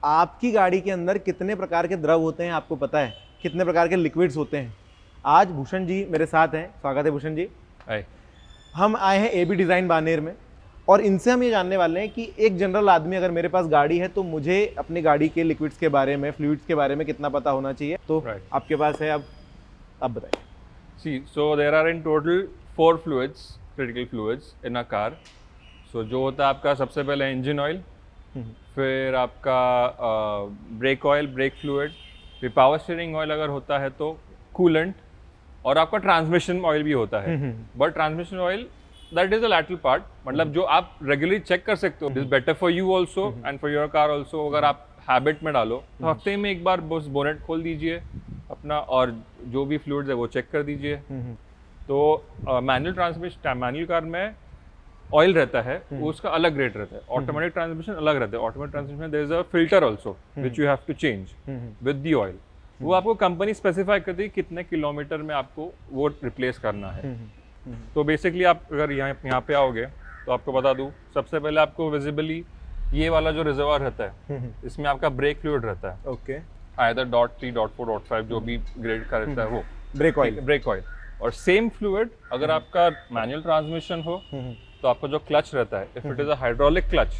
आपकी गाड़ी के अंदर कितने प्रकार के द्रव होते हैं आपको पता है? कितने प्रकार के लिक्विड्स होते हैं? आज भूषण जी मेरे साथ हैं। स्वागत है भूषण जी। हाय। हम आए हैं एबी डिज़ाइन बानेर में और इनसे हम ये जानने वाले हैं कि एक जनरल आदमी अगर मेरे पास गाड़ी है तो मुझे अपनी गाड़ी के लिक्विड्स के बारे में, फ्लूइड्स के बारे में कितना पता होना चाहिए। तो आपके पास है, अब बताइए। See, so there are in total 4 fluids, critical fluids in a car. So जो होता है आपका सबसे पहले इंजन ऑयल, फिर आपका ब्रेक ऑयल, ब्रेक फ्लूइड, फिर पावर स्टीयरिंग ऑयल अगर होता है तो कूलेंट, और आपका ट्रांसमिशन ऑयल भी होता है। But transmission oil that is the lateral part, मतलब जो आप रेगुलरली चेक कर सकते हो। Is better for you also and for your car also. अगर आप हैबिट में डालो तो हफ्ते में एक बार बस बोनेट खोल दीजिए अपना, और जो भी फ्लूइड्स है वो चेक कर दीजिए। तो मैनुअल ट्रांसमिशन, मैनुअल कार में ऑयल रहता है, वो उसका अलग रेट रहता है। ऑटोमेटिक ट्रांसमिशन अलग रहता है। ऑटोमेटिक ट्रांसमिशन में there is a filter also which you have to change with the oil. वो आपको कंपनी स्पेसिफाई करती है कितने किलोमीटर में आपको वो रिप्लेस करना है। तो बेसिकली आप अगर यहाँ पे आओगे तो आपको बता दूं, सबसे पहले आपको विजिबली ये वाला जो रिजर्वायर रहता है, इसमें आपका ब्रेक फ्लूइड रहता है। ओके। आइदर .3, .4, .5 जो भी ग्रेड का रहता है वो ब्रेक ऑयल। और सेम फ्लूइड अगर आपका मैनुअल ट्रांसमिशन हो तो आपका जो क्लच रहता है, if it is a hydraulic clutch,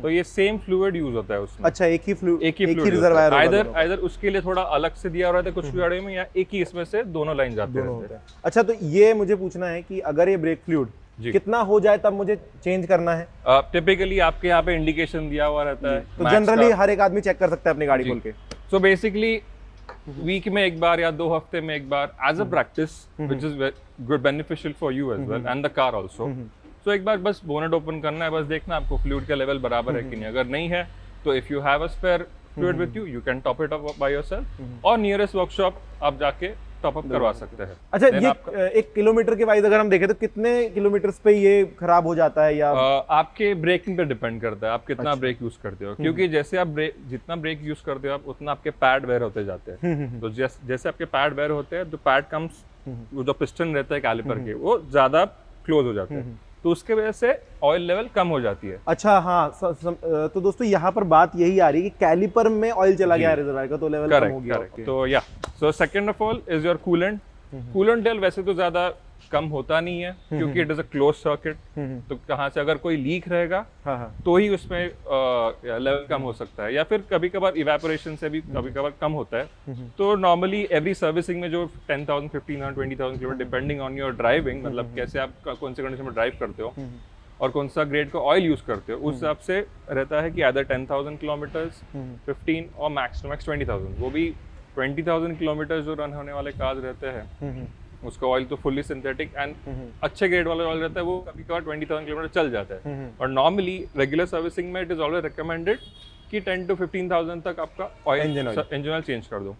तो ये सेम फ्लूइड यूज होता है उसमें। अच्छा, एक ही फ्लूइड रिजर्वायर आइदर उसके लिए थोड़ा अलग से दिया हुआ रहता है कुछ गाड़ियों में, या एक ही इसमें से दोनों लाइन जाते हैं। अच्छा, तो ये मुझे पूछना है कि अगर ये ब्रेक फ्लूइड कितना हो जाए तब मुझे चेंज करना है? टिपिकली आपके यहाँ पे इंडिकेशन दिया हुआ रहता है, तो जनरली हर एक आदमी चेक कर सकता है अपनी गाड़ी खोल के। सो बेसिकली वीक में एक बार या 2 हफ्ते में एक बार, as a practice which is good beneficial for you as well and the car also. तो एक बार बस बोनेट ओपन करना है, बस देखना आपको फ्लूइड का लेवल बराबर है कि नहीं। अगर नहीं है तो if you have a spare fluid with you, you can top it up by yourself, और नियरेस्ट वर्कशॉप आप जाके टॉप अप करवा सकते हैं। अच्छा, ये 1 किलोमीटर के वाइज अगर हम देखें तो कितने किलोमीटर्स पे ये खराब हो जाता है? या आपके ब्रेकिंग पे डिपेंड करता है, आप कितना ब्रेक यूज करते हो। क्योंकि जैसे आप जितना ब्रेक यूज करते हो आप, उतना आपके पैड वेयर होते जाते हैं। तो जैसे आपके पैड वेयर होते हैं, तो पैड कम्स, वो जो पिस्टन रहता है कैलिपर के, वो ज्यादा क्लोज हो जाते हैं, तो उसके वजह से ऑयल लेवल कम हो जाती है। अच्छा, हाँ। तो दोस्तों यहाँ पर बात यही आ रही है कि कैलिपर में ऑयल चला गया है रिजर्वायर का, तो लेवल कम हो गया। तो या so second of all is your coolant. Coolant level वैसे तो ज्यादा कम होता नहीं है, क्योंकि it is a close circuit. तो कहाँ से अगर कोई लीक रहेगा तो ही उसमें लेवल कम हो सकता है, या फिर कभी कभार इवेपोरेशन से भी कभी कभार कम होता है। तो नॉर्मली एवरी सर्विसिंग में जो 10,000, 15,000, 20,000 kilometre depending on your driving, मतलब कैसे आप कौन से कंडीशन में ड्राइव करते हो और कौन सा ग्रेड का ऑयल यूज करते हो, उस हिसाब से रहता है कि आधर 10,000 किलोमीटर्स, 15 और मैक्स टू मैक्स 20,000। वो भी 20,000 किलोमीटर जो रन होने वाले कार्स रहते हैं, उसका ऑयल तो फुल्ली सिंथेटिक एंड अच्छे ग्रेड वाला ऑयल रहता है, वो कभी कभार 20,000 किलोमीटर चल जाता है। और नॉर्मली रेगुलर सर्विसिंग में इट इज ऑलवेज रिकमेंडेड कि 10 to 15,000 तक आपका ऑयल इंजन ऑयल चेंज कर दो।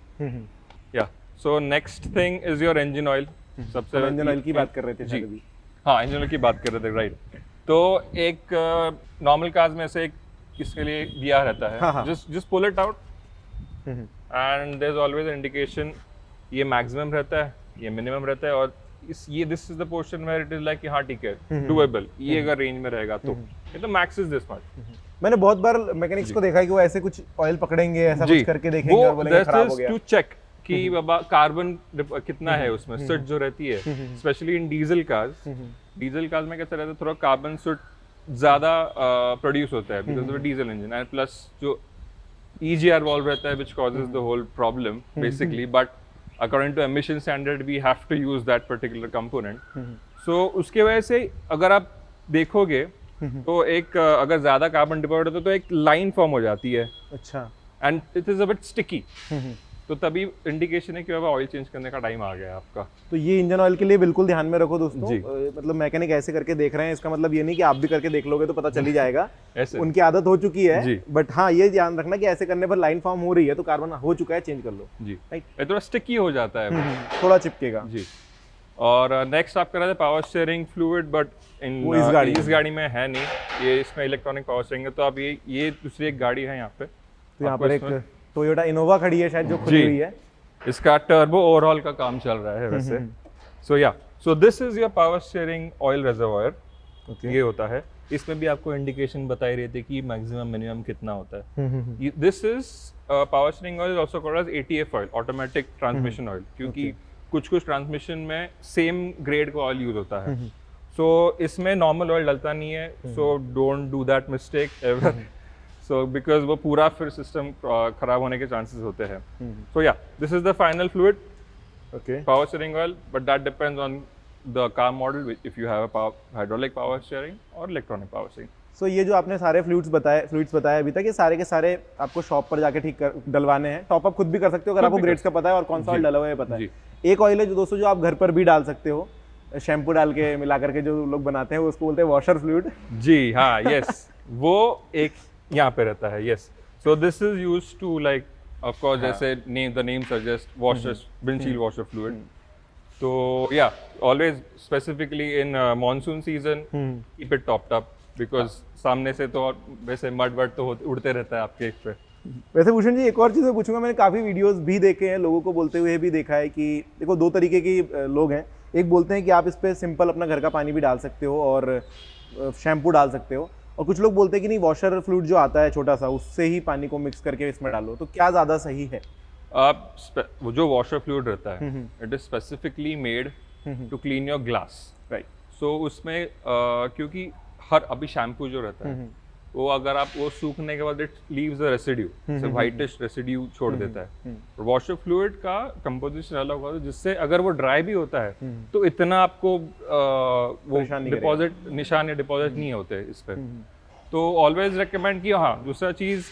या so next thing is your engine oil. सबसे इंजन ऑयल की बात कर रहे थे जी। हाँ, इंजन ऑयल की बात कर रहे थे, राइट। तो एक नॉर्मल कार्स में से एक इसके लिए दिया रहता है, just pull it out and there is always indication, ये मैक्सिमम रहता है, ये मिनिमम रहता है, और this is the portion where it is like हाँ ठीक है, डुएबल, ये अगर रेंज में रहेगा तो। ये तो मैक्स इज दिस मच। मैंने बहुत बार मैकेनिक्स को देखा है कि वो ऐसे कुछ ऑयल पकड़ेंगे, ऐसा कुछ करके देखेंगे और बोलेंगे खराब हो गया। टू चेक कि बाबा कार्बन कितना है उसमें, सोट जो रहती है, specially in diesel cars. Diesel cars में कैसा रहता है, थोड़ा कार्बन सोट ज्यादा प्रोड्यूस होता है because of diesel engine, and plus जो EGR वाल्व रहता है which causes the whole problem basically, but according to emission standard we have to use that particular component. So उसके वजह से अगर आप देखोगे तो एक अगर ज्यादा कार्बन डिपॉजिट होता है तो एक लाइन फॉर्म हो जाती है। अच्छा। And it is a bit sticky, तो तभी इंडिकेशन है कि अब ऑयल चेंज करने का टाइम आ गया है आपका। तो ये इंजन ऑयल के लिए बिल्कुल ध्यान में रखो दोस्तों। मतलब मैकेनिक ऐसे करके देख रहे हैं, इसका मतलब ये नहीं कि आप भी करके देख लोगे तो पता चल ही जाएगा। उनकी आदत हो चुकी है, बट हाँ ये ध्यान रखना कि ऐसे करने पर लाइन फॉर्म हो रही है तो कार्बन हो चुका है, चेंज कर लो जी। राइट, थोड़ा स्टिकी हो जाता है, थोड़ा चिपकेगा जी। और नेक्स्ट आप कर रहे थे पावर स्टीयरिंग फ्लूइड, बट इस गाड़ी में है नहीं, ये इसमें इलेक्ट्रॉनिक पावर स्टीयरिंग है। तो अब ये दूसरी एक गाड़ी है यहाँ पे, तो यहाँ पर एक टोयोटा इनोवा खड़ी है शायद, जो खुली हुई है। इसका टर्बो ओवरऑल का काम चल रहा है वैसे। सो this is your power steering oil reservoir. ये होता है इसमें भी आपको इंडिकेशन बताई रहती है कि मैक्सिमम मिनिमम कितना होता है। This is power steering oil also called as ATF oil, automatic transmission oil, क्योंकि कुछ ट्रांसमिशन में सेम ग्रेड का ऑयल यूज होता है। सो इसमें नॉर्मल ऑयल डलता नहीं है, so don't do that mistake ever. So because वो पूरा फिर सिस्टम खराब होने के चांसेस होते हैं। सो या this is the final fluid, okay, power steering oil, but that depends on the car model if you have a hydraulic power steering और इलेक्ट्रॉनिक पावर स्टीयरिंग। सो ये जो आपने सारे फ्लूइड्स बताए अभी तक, ये सारे के सारे आपको शॉप पर जाके डलवाने हैं। टॉप अप खुद भी कर सकते हो अगर आपको ग्रेड्स का पता है और कौन सा ऑयल डला हुआ है पता है। एक ऑयल है जो दोस्तों जो आप घर पर भी डाल सकते हो, शैम्पू डाल के मिला करके जो लोग बनाते हैं, वो उसको बोलते हैं वॉशर फ्लूइड। जी हाँ, यस, वो एक यहाँ पे रहता है। Yes, so this is used to like of course जैसे the name suggest washers, windshield washer fluid. तो या always specifically in monsoon season keep it topped up, because सामने से तो वैसे मड वड तो उड़ते रहता है आपके पे। वैसे भूषण जी एक और चीज़ मैं पूछूंगा, मैंने काफ़ी वीडियोस भी देखे हैं, लोगों को बोलते हुए भी देखा है कि देखो दो तरीके के लोग हैं। एक बोलते हैं कि आप इस पर सिंपल अपना घर का पानी भी डाल सकते हो और शैम्पू डाल सकते हो, और कुछ लोग बोलते हैं कि नहीं वॉशर फ्लूइड जो आता है छोटा सा, उससे ही पानी को मिक्स करके इसमें डालो। तो क्या ज़्यादा सही है? आप वो जो वॉशर फ्लूइड रहता है, it is specifically made to clean your glass, right. So उसमें क्योंकि हर अभी शैम्पू जो रहता है वो अगर आप वो सूखने के बाद इट लीव्स अ रेसिड्यू, से व्हाइटिश रेसिड्यू छोड़ देता है। वॉशर फ्लूइड का कंपोजिशन अलग होता है, जिससे अगर वो ड्राई भी होता है तो इतना आपको वो डिपॉजिट निशान या डिपॉजिट नहीं होते इस पे। तो ऑलवेज रिकमेंड कि हाँ, दूसरा चीज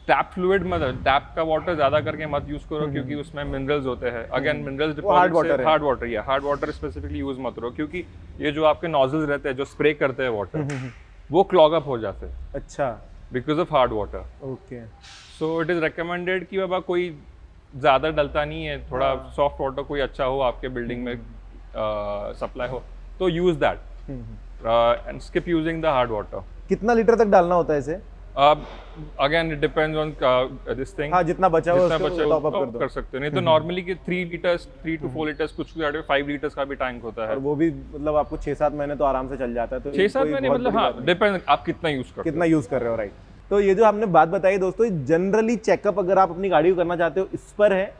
टैप फ्लूइड मत, टैप का वाटर ज्यादा करके मत यूज करो, क्योंकि उसमें मिनरल्स होते हैं। Again minerals deposit hard water specifically use मत करो, क्योंकि ये जो आपके नॉजल्स रहते हैं जो स्प्रे करते हैं वाटर, वो क्लॉग अप हो जाते हैं। अच्छा, because of hard water. Okay, so it is recommended कि बाबा कोई ज्यादा डलता नहीं है, थोड़ा सॉफ्ट वाटर कोई अच्छा हो आपके बिल्डिंग में सप्लाई हो, तो use that and skip using the hard water. कितना लीटर तक डालना होता है इसे? Again it depends on this thing. हाँ, जितना बचा हो टॉप अप कर सकते हो। नहीं तो नॉर्मली कि 3 to 4 लीटर्स, कुछ 5 लीटर्स का भी टैंक होता है, और वो भी मतलब आपको 6-7 महीने तो आराम से चल जाता है। तो 6-7 महीने मतलब हाँ, डिपेंड आप कितना यूज कर रहे हो। राइट। तो ये जो आपने बात बताई दोस्तों, जनरली चेकअप अगर आप अपनी गाड़ी को करना चाहते हो इस पर है।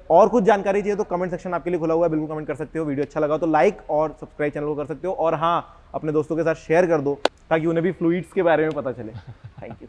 और कुछ जानकारी चाहिए तो कमेंट सेक्शन आपके लिए खुला हुआ है, बिल्कुल कमेंट कर सकते हो। वीडियो अच्छा लगा तो लाइक और सब्सक्राइब चैनल को कर सकते हो, और हाँ, अपने दोस्तों के साथ शेयर कर दो ताकि उन्हें भी फ्लूइड्स के बारे में पता चले। Thank you.